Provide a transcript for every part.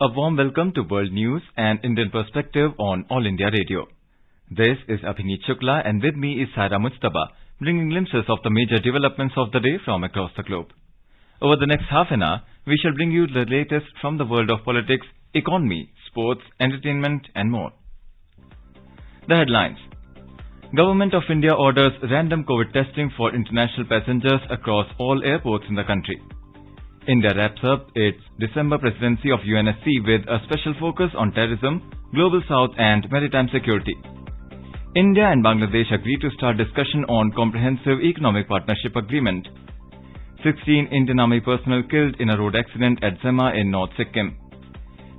A warm welcome to World News and Indian Perspective on All India Radio. This is Abhineet Shukla and with me is Saira Mujtaba, bringing glimpses of the major developments of the day from across the globe. Over the next half an hour, we shall bring you the latest from the world of politics, economy, sports, entertainment and more. The headlines. Government of India orders random COVID testing for international passengers across all airports in the country. India wraps up its December presidency of UNSC with a special focus on terrorism, global south and maritime security. India and Bangladesh agree to start discussion on comprehensive economic partnership agreement. 16 Indian Army personnel killed in a road accident at Zema in North Sikkim.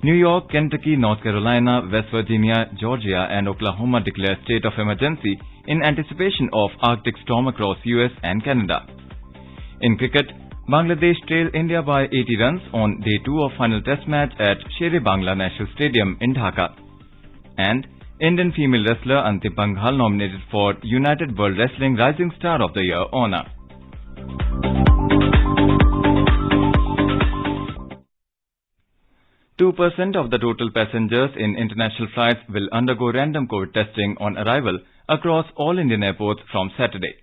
New York, Kentucky, North Carolina, West Virginia, Georgia and Oklahoma declare state of emergency in anticipation of Arctic storm across US and Canada. In cricket, Bangladesh trail India by 80 runs on day 2 of final test match at Sher-e-Bangla National Stadium in Dhaka. And Indian female wrestler Antim Panghal nominated for United World Wrestling Rising Star of the Year honor. % of the total passengers in international flights will undergo random COVID testing on arrival across all Indian airports from Saturday.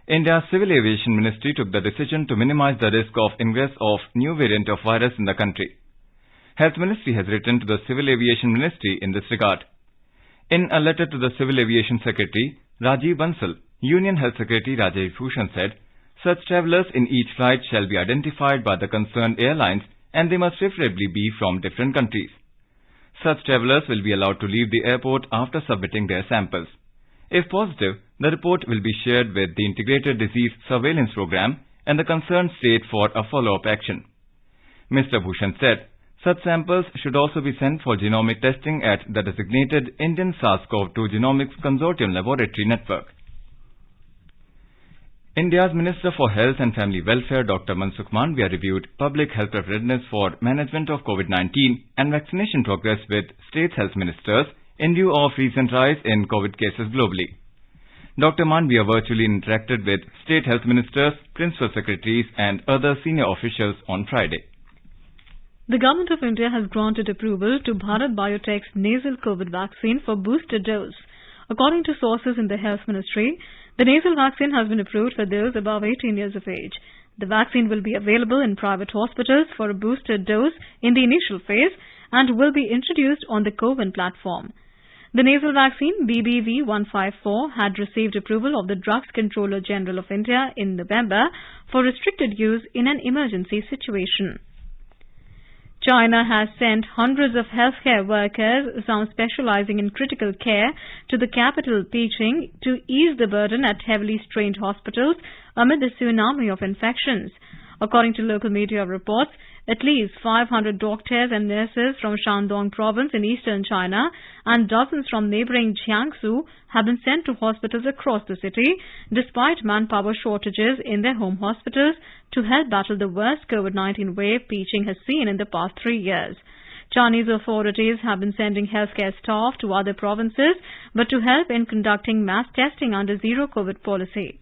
India's Civil Aviation Ministry took the decision to minimize the risk of ingress of new variant of virus in the country. Health Ministry has written to the Civil Aviation Ministry in this regard. In a letter to the Civil Aviation Secretary, Rajiv Bansal, Union Health Secretary Rajesh Bhushan said, such travellers in each flight shall be identified by the concerned airlines and they must preferably be from different countries. Such travellers will be allowed to leave the airport after submitting their samples. If positive, the report will be shared with the Integrated Disease Surveillance Program and the concerned state for a follow-up action. Mr. Bhushan said, such samples should also be sent for genomic testing at the designated Indian SARS-CoV-2 Genomics Consortium Laboratory Network. India's Minister for Health and Family Welfare Dr. Mansukh Mandaviya reviewed public health preparedness for management of COVID-19 and vaccination progress with state health ministers in view of recent rise in COVID cases globally. Dr. Mandaviya virtually interacted with state health ministers, principal secretaries and other senior officials on Friday. The Government of India has granted approval to Bharat Biotech's nasal COVID vaccine for booster dose. According to sources in the Health Ministry, the nasal vaccine has been approved for those above 18 years of age. The vaccine will be available in private hospitals for a booster dose in the initial phase and will be introduced on the CoWIN platform. The nasal vaccine BBV 154 had received approval of the Drugs Controller General of India in November for restricted use in an emergency situation. China has sent hundreds of healthcare workers, some specializing in critical care, to the capital Beijing to ease the burden at heavily strained hospitals amid the tsunami of infections. According to local media reports, at least 500 doctors and nurses from Shandong province in eastern China and dozens from neighboring Jiangsu have been sent to hospitals across the city despite manpower shortages in their home hospitals to help battle the worst COVID-19 wave Beijing has seen in the past 3 years. Chinese authorities have been sending healthcare staff to other provinces but to help in conducting mass testing under zero COVID policy.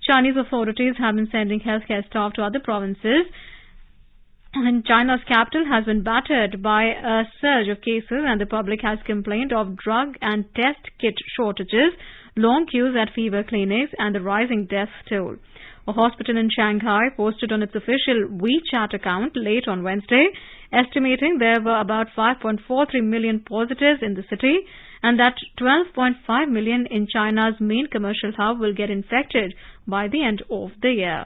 Chinese authorities have been sending healthcare staff to other provinces, and China's capital has been battered by a surge of cases and the public has complained of drug and test kit shortages, long queues at fever clinics and the rising death toll. A hospital in Shanghai posted on its official WeChat account late on Wednesday, estimating there were about 5.43 million positives in the city and that 12.5 million in China's main commercial hub will get infected by the end of the year.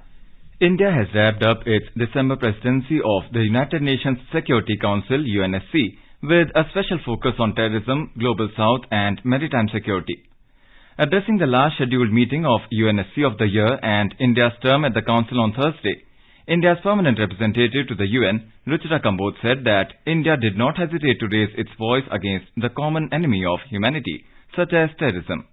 India has wrapped up its December presidency of the United Nations Security Council UNSC with a special focus on terrorism, global south and maritime security. Addressing the last scheduled meeting of UNSC of the year and India's term at the Council on Thursday, India's permanent representative to the UN, Ruchira Kamboj, said that India did not hesitate to raise its voice against the common enemy of humanity, such as terrorism.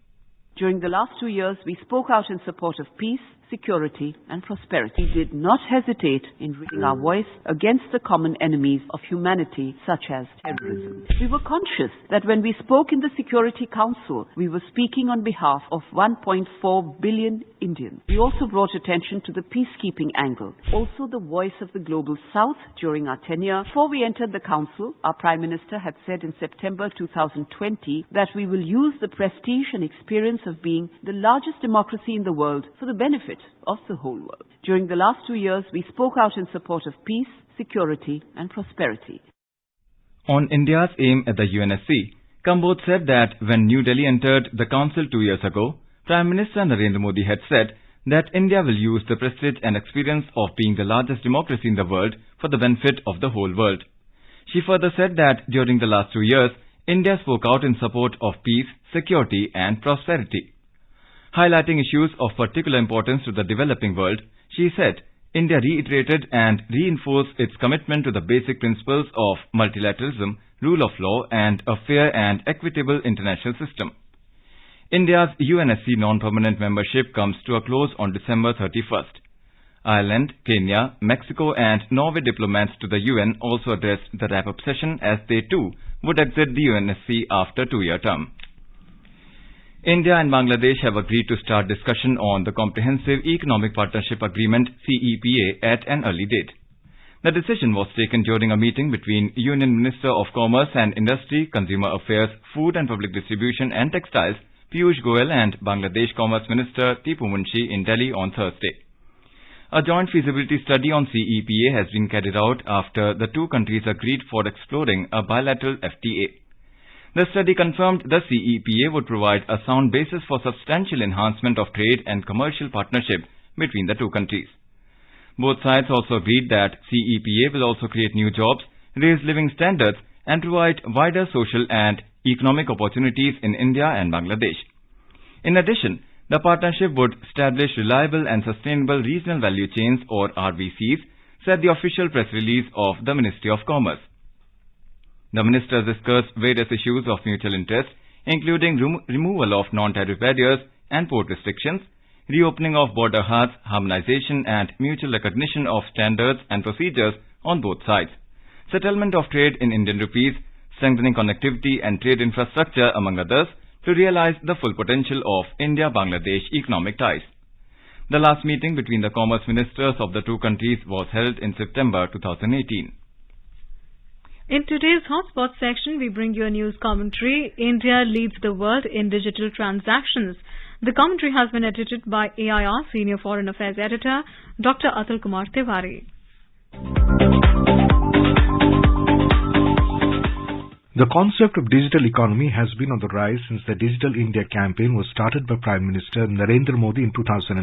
During the last 2 years, we spoke out in support of peace, security, and prosperity. We did not hesitate in raising our voice against the common enemies of humanity, such as terrorism. We were conscious that when we spoke in the Security Council, we were speaking on behalf of 1.4 billion Indians. We also brought attention to the peacekeeping angle, also the voice of the Global South during our tenure. Before we entered the Council, our Prime Minister had said in September 2020 that we will use the prestige and experience of being the largest democracy in the world for the benefit of the whole world. During the last 2 years, we spoke out in support of peace, security, and prosperity. On India's aim at the UNSC, Kambodh said that when New Delhi entered the Council 2 years ago, Prime Minister Narendra Modi had said that India will use the prestige and experience of being the largest democracy in the world for the benefit of the whole world. She further said that during the last 2 years, India spoke out in support of peace, security and prosperity. Highlighting issues of particular importance to the developing world, she said India reiterated and reinforced its commitment to the basic principles of multilateralism, rule of law and a fair and equitable international system. India's UNSC non-permanent membership comes to a close on December 31st. Ireland, Kenya, Mexico and Norway diplomats to the UN also addressed the wrap-up session as they too would exit the UNSC after 2-year term. India and Bangladesh have agreed to start discussion on the Comprehensive Economic Partnership Agreement CEPA at an early date. The decision was taken during a meeting between Union Minister of Commerce and Industry, Consumer Affairs, Food and Public Distribution and Textiles, Piyush Goyal and Bangladesh Commerce Minister Tipu Munshi in Delhi on Thursday. A joint feasibility study on CEPA has been carried out after the two countries agreed for exploring a bilateral FTA. The study confirmed the CEPA would provide a sound basis for substantial enhancement of trade and commercial partnership between the two countries. Both sides also agreed that CEPA will also create new jobs, raise living standards and provide wider social and economic opportunities in India and Bangladesh. In addition, the partnership would establish reliable and sustainable regional value chains or RVCs, said the official press release of the Ministry of Commerce. The ministers discussed various issues of mutual interest, including removal of non-tariff barriers and port restrictions, reopening of border huts, harmonization and mutual recognition of standards and procedures on both sides, settlement of trade in Indian rupees, strengthening connectivity and trade infrastructure, among others, to realize the full potential of India-Bangladesh economic ties. The last meeting between the commerce ministers of the two countries was held in September 2018. In today's Hotspot section, we bring you a news commentary. India leads the world in digital transactions. The commentary has been edited by AIR Senior Foreign Affairs Editor, Dr. Atul Kumar Tiwari. The concept of digital economy has been on the rise since the Digital India campaign was started by Prime Minister Narendra Modi in 2015.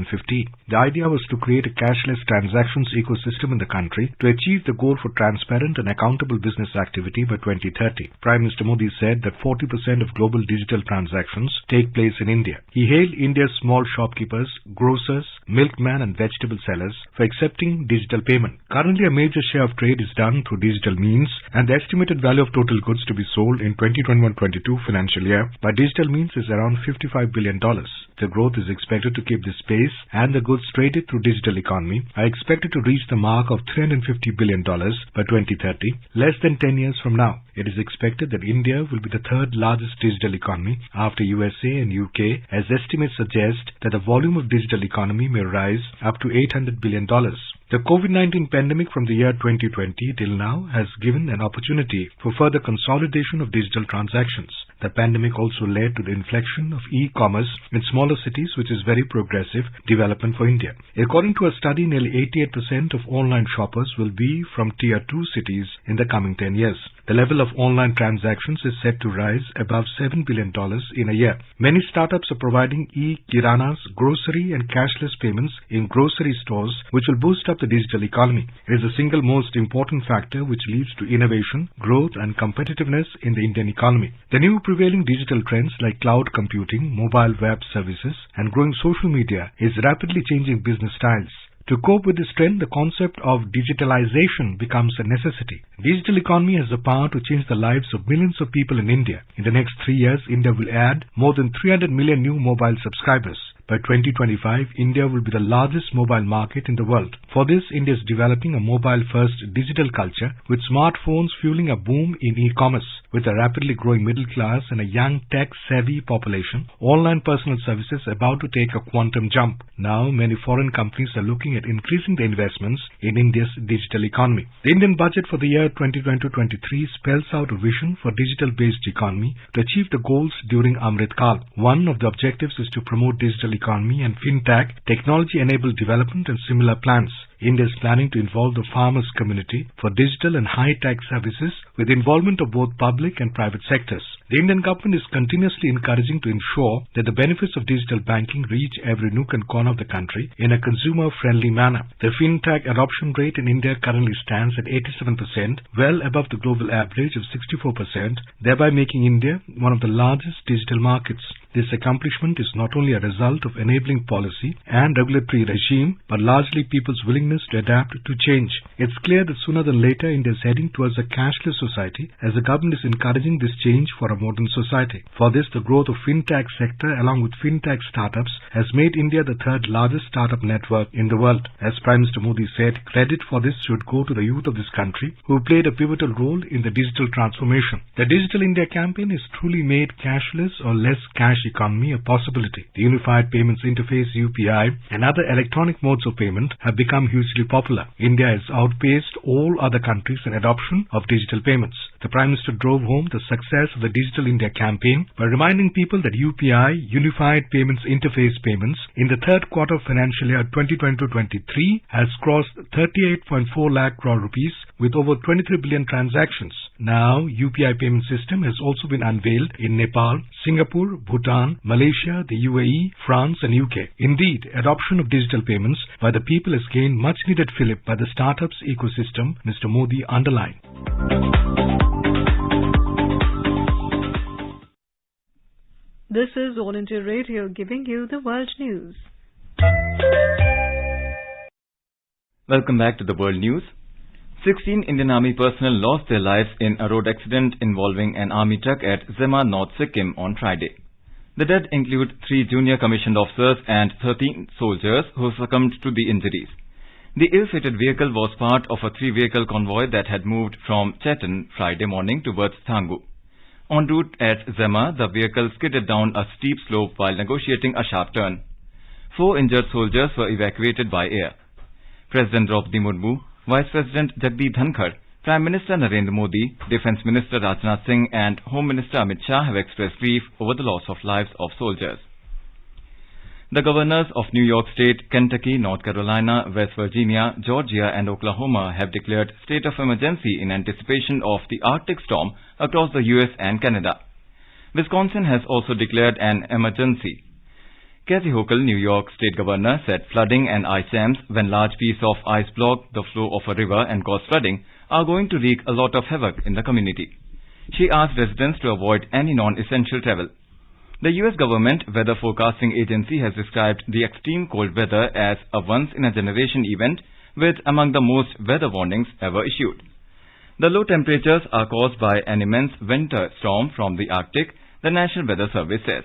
The idea was to create a cashless transactions ecosystem in the country to achieve the goal for transparent and accountable business activity by 2030. Prime Minister Modi said that 40% of global digital transactions take place in India. He hailed India's small shopkeepers, grocers, milkmen and vegetable sellers for accepting digital payment. Currently, a major share of trade is done through digital means, and the estimated value of total goods to be sold in 2021-22 financial year by digital means is around $55 billion. The growth is expected to keep this pace, and the goods traded through digital economy are expected to reach the mark of $350 billion by 2030, less than 10 years from now. It is expected that India will be the third largest digital economy after USA and UK, as estimates suggest that the volume of digital economy may rise up to $800 billion. The COVID-19 pandemic from the year 2020 till now has given an opportunity for further consolidation of digital transactions. The pandemic also led to the inflection of e-commerce in smaller cities, which is very progressive development for India. According to a study, nearly 88% of online shoppers will be from Tier 2 cities in the coming 10 years. The level of online transactions is set to rise above $7 billion in a year. Many startups are providing e-kiranas, grocery and cashless payments in grocery stores, which will boost up the digital economy. It is the single most important factor which leads to innovation, growth and competitiveness in the Indian economy. The new prevailing digital trends like cloud computing, mobile web services and growing social media is rapidly changing business styles. To cope with this trend, the concept of digitalization becomes a necessity. Digital economy has the power to change the lives of millions of people in India. In the next 3 years, India will add more than 300 million new mobile subscribers. By 2025, India will be the largest mobile market in the world. For this, India is developing a mobile-first digital culture with smartphones fueling a boom in e-commerce. With a rapidly growing middle class and a young tech-savvy population, online personal services are about to take a quantum jump. Now, many foreign companies are looking at increasing their investments in India's digital economy. The Indian budget for the year 2022-23 spells out a vision for digital-based economy to achieve the goals during Amrit Kal. One of the objectives is to promote digital economy and fintech, technology-enabled development and similar plans. India is planning to involve the farmers community for digital and high-tech services with involvement of both public and private sectors. The Indian government is continuously encouraging to ensure that the benefits of digital banking reach every nook and corner of the country in a consumer-friendly manner. The fintech adoption rate in India currently stands at 87%, well above the global average of 64%, thereby making India one of the largest digital markets. This accomplishment is not only a result of enabling policy and regulatory regime, but largely people's willingness to adapt to change. It's clear that sooner than later India is heading towards a cashless society as the government is encouraging this change for a modern society. For this, the growth of fintech sector along with fintech startups has made India the third largest startup network in the world. As Prime Minister Modi said, credit for this should go to the youth of this country who played a pivotal role in the digital transformation. The Digital India campaign has truly made cashless or less cash economy a possibility. The Unified Payments Interface UPI and other electronic modes of payment have become hugely popular. India has outpaced all other countries in adoption of digital payments. The Prime Minister drove home the success of the Digital India campaign by reminding people that UPI, Unified Payments Interface payments, in the third quarter of financial year 2022-23 has crossed 38.4 lakh crore rupees with over 23 billion transactions. Now, UPI payment system has also been unveiled in Nepal, Singapore, Bhutan, Malaysia, the UAE, France and UK. Indeed, adoption of digital payments by the people has gained much needed fillip by the startups ecosystem, Mr. Modi underlined. This is All India Radio giving you the world news. Welcome back to the world news. 16 Indian Army personnel lost their lives in a road accident involving an army truck at Zema, North Sikkim on Friday. The dead include 3 junior commissioned officers and 13 soldiers who succumbed to the injuries. The ill-fated vehicle was part of a 3-vehicle convoy that had moved from Chetan Friday morning towards Thangu. En route at Zema, the vehicle skidded down a steep slope while negotiating a sharp turn. 4 injured soldiers were evacuated by air. President Draupadi Murmu, Vice President Jagdeep Dhankar, Prime Minister Narendra Modi, Defence Minister Rajnath Singh and Home Minister Amit Shah have expressed grief over the loss of lives of soldiers. The governors of New York State, Kentucky, North Carolina, West Virginia, Georgia and Oklahoma have declared state of emergency in anticipation of the Arctic storm across the US and Canada. Wisconsin has also declared an emergency. Kathy Hochul, New York State Governor, said flooding and ice jams when large pieces of ice block the flow of a river and cause flooding are going to wreak a lot of havoc in the community. She asked residents to avoid any non-essential travel. The US Government Weather Forecasting Agency has described the extreme cold weather as a once-in-a-generation event with among the most weather warnings ever issued. The low temperatures are caused by an immense winter storm from the Arctic, the National Weather Service says.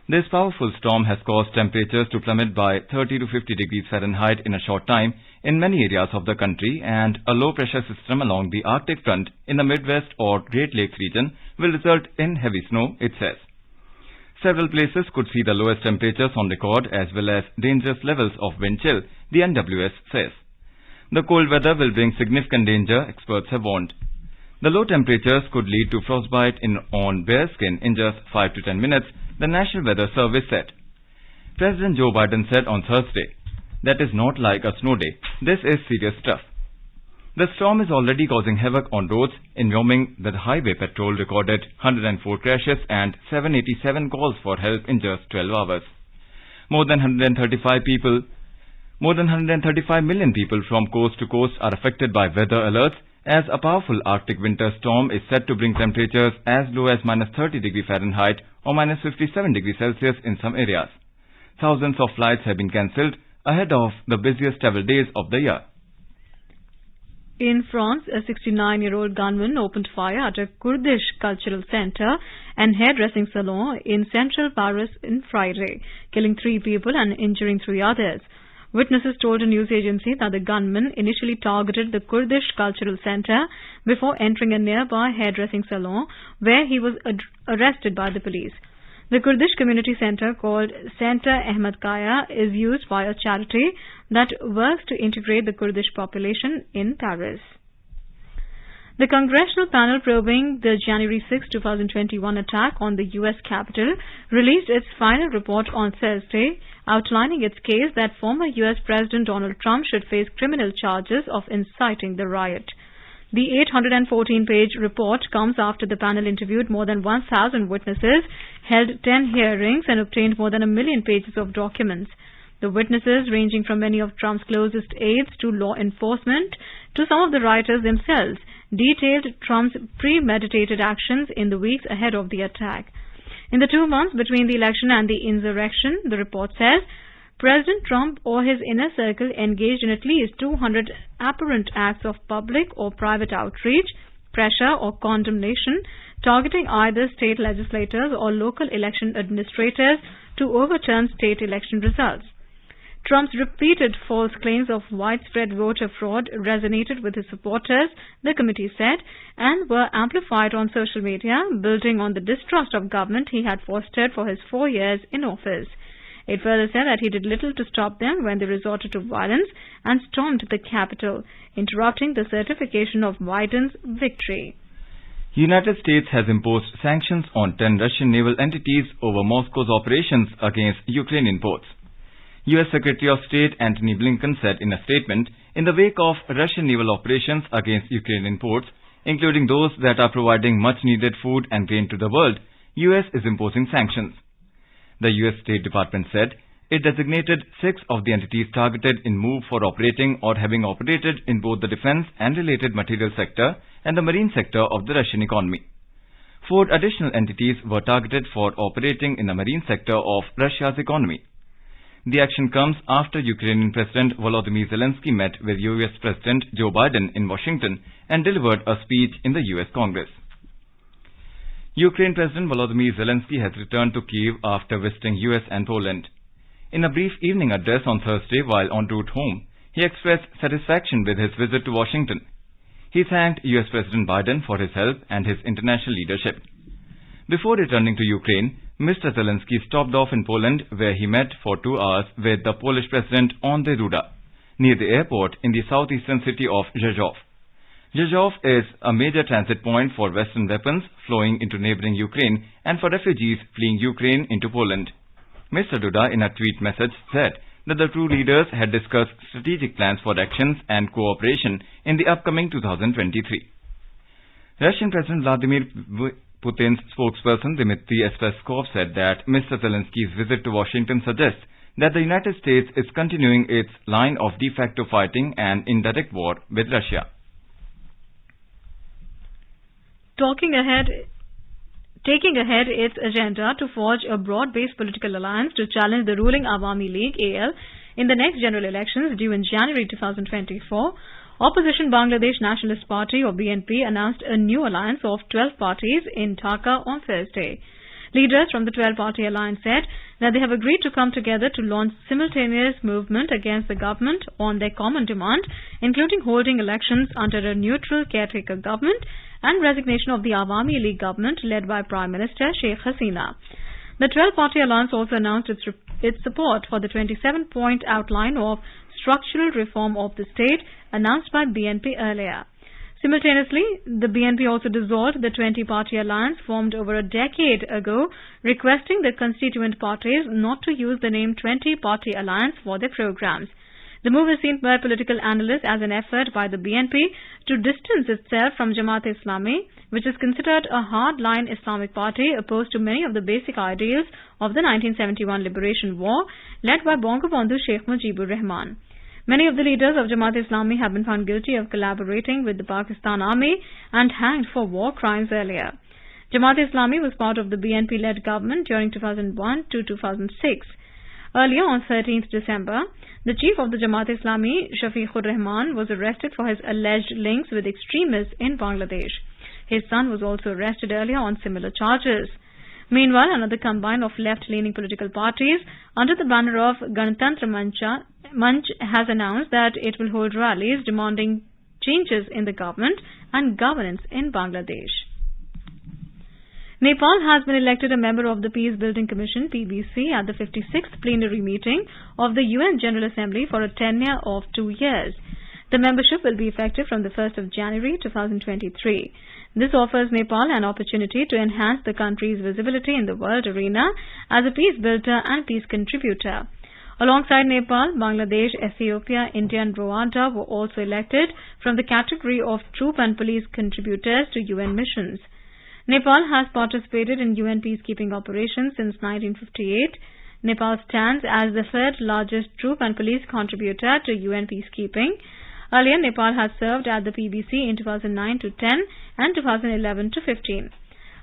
This powerful storm has caused temperatures to plummet by 30 to 50 degrees Fahrenheit in a short time in many areas of the country, and a low-pressure system along the Arctic front in the Midwest or Great Lakes region will result in heavy snow, it says. Several places could see the lowest temperatures on record as well as dangerous levels of wind chill, the NWS says. The cold weather will bring significant danger, experts have warned. The low temperatures could lead to frostbite on bare skin in just 5 to 10 minutes, the National Weather Service said. President Joe Biden said on Thursday, "That is not like a snow day. This is serious stuff." The storm is already causing havoc on roads. In Wyoming, the Highway Patrol recorded 104 crashes and 787 calls for help in just 12 hours. More than 135 million people from coast to coast are affected by weather alerts as a powerful Arctic winter storm is set to bring temperatures as low as -30 degrees Fahrenheit or -57 degrees Celsius in some areas. Thousands of flights have been cancelled ahead of the busiest travel days of the year. In France, a 69-year-old gunman opened fire at a Kurdish cultural center and hairdressing salon in central Paris on Friday, killing 3 people and injuring 3 others. Witnesses told a news agency that the gunman initially targeted the Kurdish cultural center before entering a nearby hairdressing salon where he was arrested by the police. The Kurdish community center called Center Ahmed Kaya is used by a charity that works to integrate the Kurdish population in Paris. The congressional panel probing the January 6, 2021 attack on the U.S. Capitol released its final report on Thursday, outlining its case that former U.S. President Donald Trump should face criminal charges of inciting the riot. The 814-page report comes after the panel interviewed more than 1,000 witnesses, held 10 hearings, and obtained more than 1 million pages of documents. The witnesses, ranging from many of Trump's closest aides to law enforcement to some of the rioters themselves, detailed Trump's premeditated actions in the weeks ahead of the attack. In the 2 months between the election and the insurrection, the report says, President Trump or his inner circle engaged in at least 200 apparent acts of public or private outreach, pressure or condemnation, targeting either state legislators or local election administrators to overturn state election results. Trump's repeated false claims of widespread voter fraud resonated with his supporters, the committee said, and were amplified on social media, building on the distrust of government he had fostered for his 4 years in office. It further said that he did little to stop them when they resorted to violence and stormed the Capitol, interrupting the certification of Biden's victory. United States has imposed sanctions on 10 Russian naval entities over Moscow's operations against Ukrainian ports. U.S. Secretary of State Antony Blinken said in a statement, in the wake of Russian naval operations against Ukrainian ports, including those that are providing much-needed food and grain to the world, U.S. is imposing sanctions. The U.S. State Department said it designated 6 of the entities targeted in move for operating or having operated in both the defense and related material sector and the marine sector of the Russian economy. 4 additional entities were targeted for operating in the marine sector of Russia's economy. The action comes after Ukrainian President Volodymyr Zelensky met with U.S. President Joe Biden in Washington and delivered a speech in the U.S. Congress. Ukraine President Volodymyr Zelensky has returned to Kyiv after visiting U.S. and Poland. In a brief evening address on Thursday while en route home, he expressed satisfaction with his visit to Washington. He thanked U.S. President Biden for his help and his international leadership. Before returning to Ukraine, Mr. Zelensky stopped off in Poland where he met for 2 hours with the Polish President Andrzej Duda, near the airport in the southeastern city of Rzeszów. Rzeszów is a major transit point for Western weapons flowing into neighboring Ukraine and for refugees fleeing Ukraine into Poland. Mr. Duda, in a tweet message, said that the two leaders had discussed strategic plans for actions and cooperation in the upcoming 2023. Russian President Vladimir Putin's spokesperson Dmitry Peskov said that Mr. Zelensky's visit to Washington suggests that the United States is continuing its line of de facto fighting and indirect war with Russia. Taking ahead its agenda to forge a broad-based political alliance to challenge the ruling Awami League AL in the next general elections due in January 2024, Opposition Bangladesh Nationalist Party or BNP announced a new alliance of 12 parties in Dhaka on Thursday. Leaders from the 12-party alliance said that they have agreed to come together to launch simultaneous movement against the government on their common demand, including holding elections under a neutral caretaker government and resignation of the Awami League government led by Prime Minister Sheikh Hasina. The 12-party alliance also announced its support for the 27-point outline of structural reform of the state announced by BNP earlier. Simultaneously, the BNP also dissolved the 20-party alliance formed over a decade ago, requesting the constituent parties not to use the name 20-party alliance for their programs. The move is seen by political analysts as an effort by the BNP to distance itself from Jamaat-e-Islami, which is considered a hard-line Islamic party opposed to many of the basic ideals of the 1971 Liberation War, led by Bangabandhu Sheikh Mujibur Rahman. Many of the leaders of Jamaat-e-Islami have been found guilty of collaborating with the Pakistan Army and hanged for war crimes earlier. Jamaat-e-Islami was part of the BNP-led government during 2001 to 2006. Earlier, on 13th December, The chief of the Jamaat-e-Islami, Shafiqur Rahman, was arrested for his alleged links with extremists in Bangladesh. His son was also arrested earlier on similar charges. Meanwhile, another combine of left-leaning political parties under the banner of Ganatantra Manch has announced that it will hold rallies demanding changes in the government and governance in Bangladesh. Nepal has been elected a member of the Peace Building Commission (PBC) at the 56th plenary meeting of the UN General Assembly for a tenure of 2 years. The membership will be effective from the 1st of January 2023. This offers Nepal an opportunity to enhance the country's visibility in the world arena as a peace builder and peace contributor. Alongside Nepal, Bangladesh, Ethiopia, India and Rwanda were also elected from the category of troop and police contributors to UN missions. Nepal has participated in UN peacekeeping operations since 1958. Nepal stands as the third largest troop and police contributor to UN peacekeeping. Earlier, Nepal has served at the PBC in 2009 to 10 and 2011 to 15.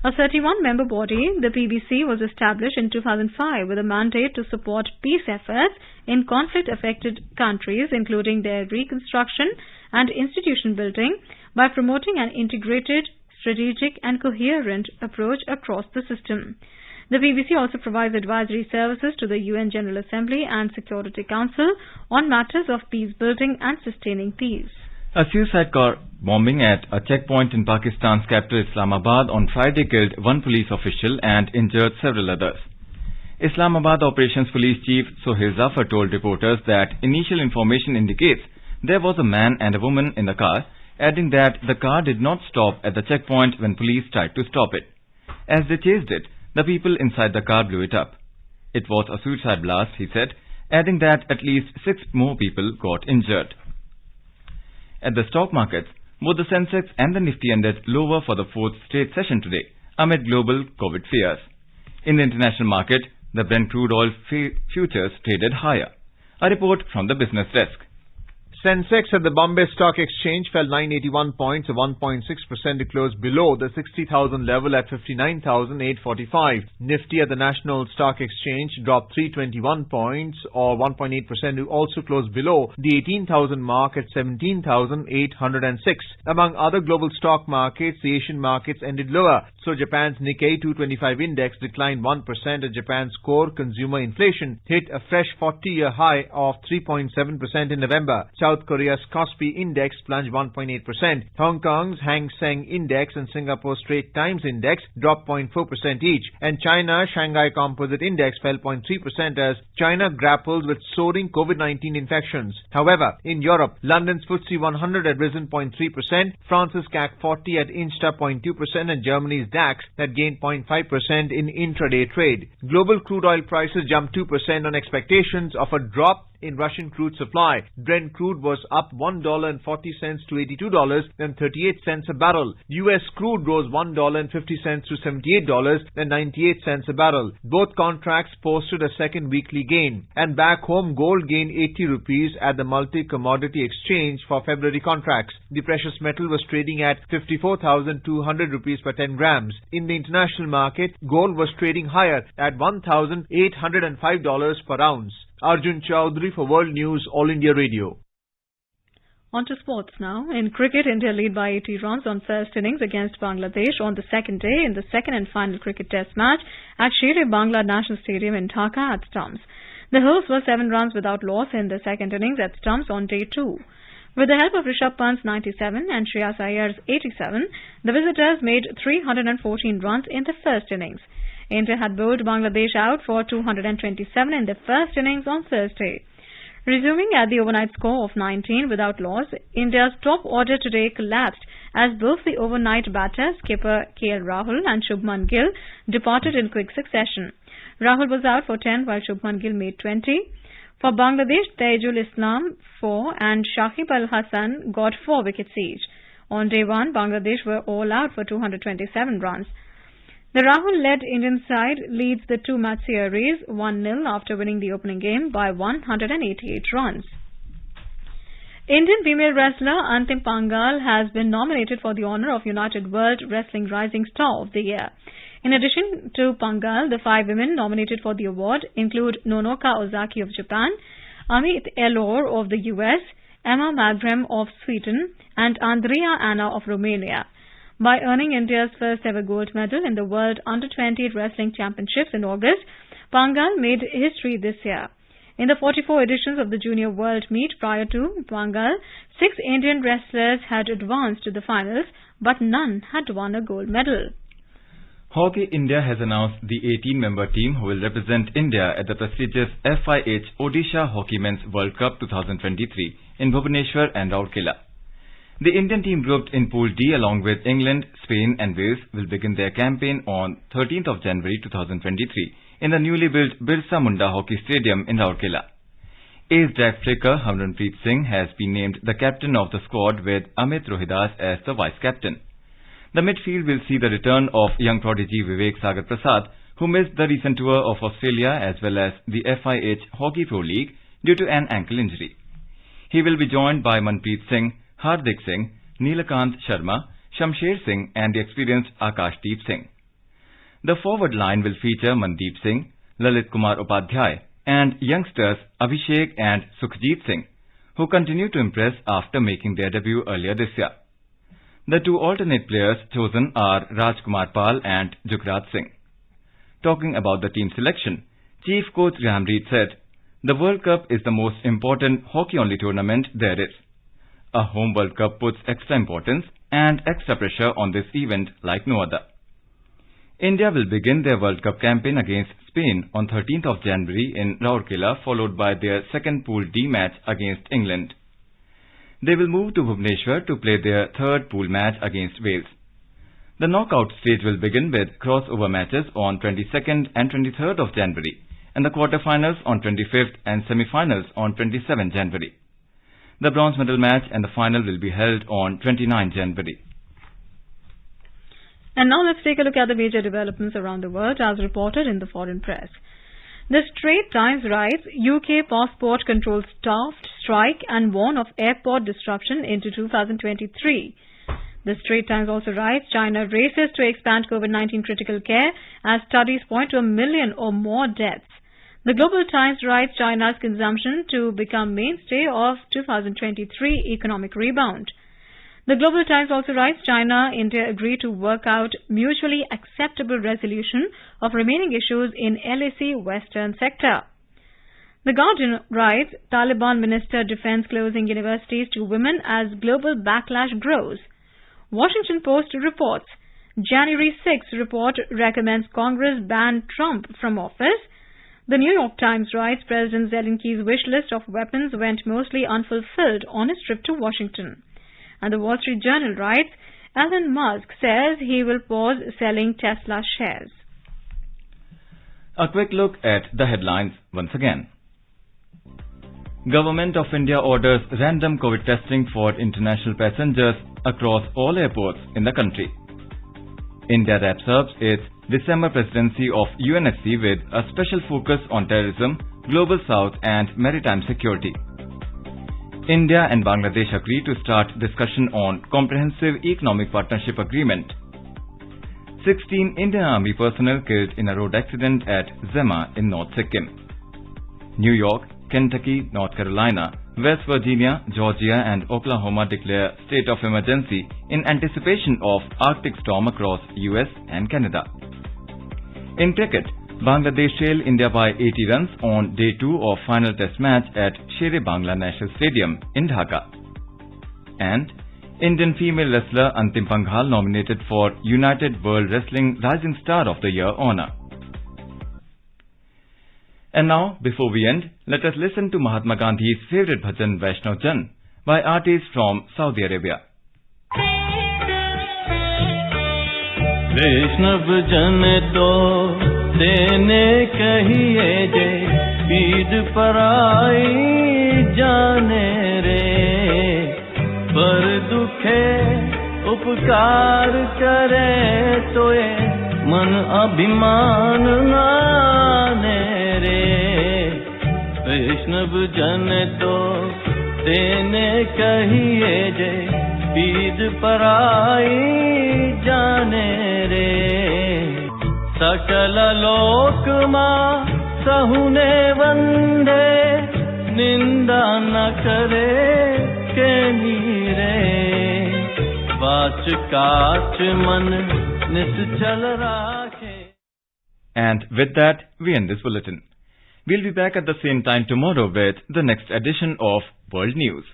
A 31-member body, the PBC was established in 2005 with a mandate to support peace efforts in conflict-affected countries, including their reconstruction and institution building, by promoting an integrated, strategic and coherent approach across the system. The PBC also provides advisory services to the UN General Assembly and Security Council on matters of peace building and sustaining peace. A suicide car bombing at a checkpoint in Pakistan's capital Islamabad on Friday killed one police official and injured several others. Islamabad Operations Police Chief Sohail Zafar told reporters that initial information indicates there was a man and a woman in the car, adding that the car did not stop at the checkpoint when police tried to stop it. As they chased it, the people inside the car blew it up. It was a suicide blast, he said, adding that at least 6 more people got injured. At the stock markets, both the Sensex and the Nifty ended lower for the 4th straight session today, amid global COVID fears. In the international market, the Brent crude oil futures traded higher. A report from the business desk. Sensex at the Bombay Stock Exchange fell 981 points, or 1.6% to close below the 60,000 level at 59,845. Nifty at the National Stock Exchange dropped 321 points, or 1.8% to also close below the 18,000 mark at 17,806. Among other global stock markets, the Asian markets ended lower. So Japan's Nikkei 225 index declined 1% as Japan's core consumer inflation hit a fresh 40-year high of 3.7% in November. South Korea's Kospi index plunged 1.8%. Hong Kong's Hang Seng index and Singapore's Straits Times index dropped 0.4% each. And China's Shanghai Composite index fell 0.3% as China grapples with soaring COVID-19 infections. However, in Europe, London's FTSE 100 had risen 0.3%, France's CAC 40 had inched up 0.2%, and Germany's DAX had gained 0.5% in intraday trade. Global crude oil prices jumped 2% on expectations of a drop in Russian crude supply. Brent crude was up $1.40 to $82.38 a barrel. US crude rose $1.50 to $78.98 a barrel. Both contracts posted a second weekly gain. And back home, gold gained 80 rupees at the multi-commodity exchange for February contracts. The precious metal was trading at 54,200 rupees per 10 grams. In the international market, gold was trading higher at $1,805 per ounce. Arjun Chowdhury for World News, All India Radio. On to sports now. In cricket, India lead by 80 runs on first innings against Bangladesh on the second day in the second and final cricket test match at Sher-e-Bangla National Stadium in Dhaka at stumps. The hosts were 7 runs without loss in the second innings at stumps on day 2. With the help of Rishabh Pant's 97 and Shreyas Iyer's 87, the visitors made 314 runs in the first innings. India had bowled Bangladesh out for 227 in the first innings on Thursday. Resuming at the overnight score of 19 without loss, India's top order today collapsed as both the overnight batters, skipper KL Rahul and Shubman Gill, departed in quick succession. Rahul was out for 10 while Shubman Gill made 20. For Bangladesh, Taijul Islam 4 and Shakib Al Hasan got 4 wickets each. On day 1, Bangladesh were all out for 227 runs. The Rahul-led Indian side leads the 2-match series 1-0 after winning the opening game by 188 runs. Indian female wrestler Antim Pangal has been nominated for the honour of United World Wrestling Rising Star of the Year. In addition to Pangal, the 5 women nominated for the award include Nonoka Ozaki of Japan, Amit Elor of the US, Emma Magram of Sweden, and Andrea Anna of Romania. By earning India's first ever gold medal in the World Under-20 Wrestling Championships in August, Pangal made history this year. In the 44 editions of the Junior World Meet prior to Pangal, 6 Indian wrestlers had advanced to the finals, but none had won a gold medal. Hockey India has announced the 18-member team who will represent India at the prestigious FIH Odisha Hockey Men's World Cup 2023 in Bhubaneswar and Rourkela. The Indian team grouped in Pool D along with England, Spain and Wales will begin their campaign on 13th of January 2023 in the newly built Birsa Munda Hockey Stadium in Rourkela. Ace drag flicker Harmanpreet Singh has been named the captain of the squad with Amit Rohidas as the vice-captain. The midfield will see the return of young prodigy Vivek Sagar Prasad, who missed the recent tour of Australia as well as the FIH Hockey Pro League due to an ankle injury. He will be joined by Manpreet Singh, Hardik Singh, Neelakant Sharma, Shamsher Singh and the experienced Akashdeep Singh. The forward line will feature Mandeep Singh, Lalit Kumar Upadhyay and youngsters Abhishek and Sukhjeet Singh, who continue to impress after making their debut earlier this year. The 2 alternate players chosen are Rajkumar Pal and Jugraj Singh. Talking about the team selection, Chief Coach Graham Reid said, "The World Cup is the most important hockey-only tournament there is. A home World Cup puts extra importance and extra pressure on this event like no other." India will begin their World Cup campaign against Spain on 13th of January in Rourkela, followed by their second Pool D match against England. They will move to Bhubaneswar to play their third pool match against Wales. The knockout stage will begin with crossover matches on 22nd and 23rd of January and the quarterfinals on 25th and semi-finals on 27th January. The bronze medal match and the final will be held on 29th January. And now let's take a look at the major developments around the world as reported in the foreign press. The Straits Times writes, UK passport control staff strike and warn of airport disruption into 2023. The Straits Times also writes, China races to expand COVID-19 critical care as studies point to 1 million or more deaths. The Global Times writes, China's consumption to become mainstay of 2023 economic rebound. The Global Times also writes, China, India agree to work out mutually acceptable resolution of remaining issues in LAC Western sector. The Guardian writes, Taliban minister defends closing universities to women as global backlash grows. Washington Post reports, January 6th report recommends Congress ban Trump from office. The New York Times writes, President Zelensky's wish list of weapons went mostly unfulfilled on his trip to Washington. And the Wall Street Journal writes, Elon Musk says he will pause selling Tesla shares. A quick look at the headlines once again. Government of India orders random COVID testing for international passengers across all airports in the country. India wraps up its December presidency of UNSC with a special focus on terrorism, global south and maritime security. India and Bangladesh agree to start discussion on Comprehensive Economic Partnership Agreement. 16 Indian Army personnel killed in a road accident at Zema in North Sikkim. New York, Kentucky, North Carolina, West Virginia, Georgia and Oklahoma declare state of emergency in anticipation of Arctic storm across US and Canada. In cricket, Bangladesh trail India by 80 runs on day 2 of final test match at Shere-Bangla National Stadium in Dhaka. And Indian female wrestler Antim Panghal nominated for United World Wrestling Rising Star of the Year honour. And now, before we end, let us listen to Mahatma Gandhi's favourite bhajan Vaishnav Jan by artists from Saudi Arabia. वैष्णव जन तो देने कहिए जे पीड़ पराई जाने रे पर दुखे उपकार करे तो ये मन अभिमान नाने रे वैष्णव जन तो देने कहिए जे पीड़ पराई जाने रे सकल लोक मा सहुने वंदे निंदा न करे के नीरे वाच काच मन निश्चल राखे. And with that, we end this bulletin. We'll be back at the same time tomorrow with the next edition of World News.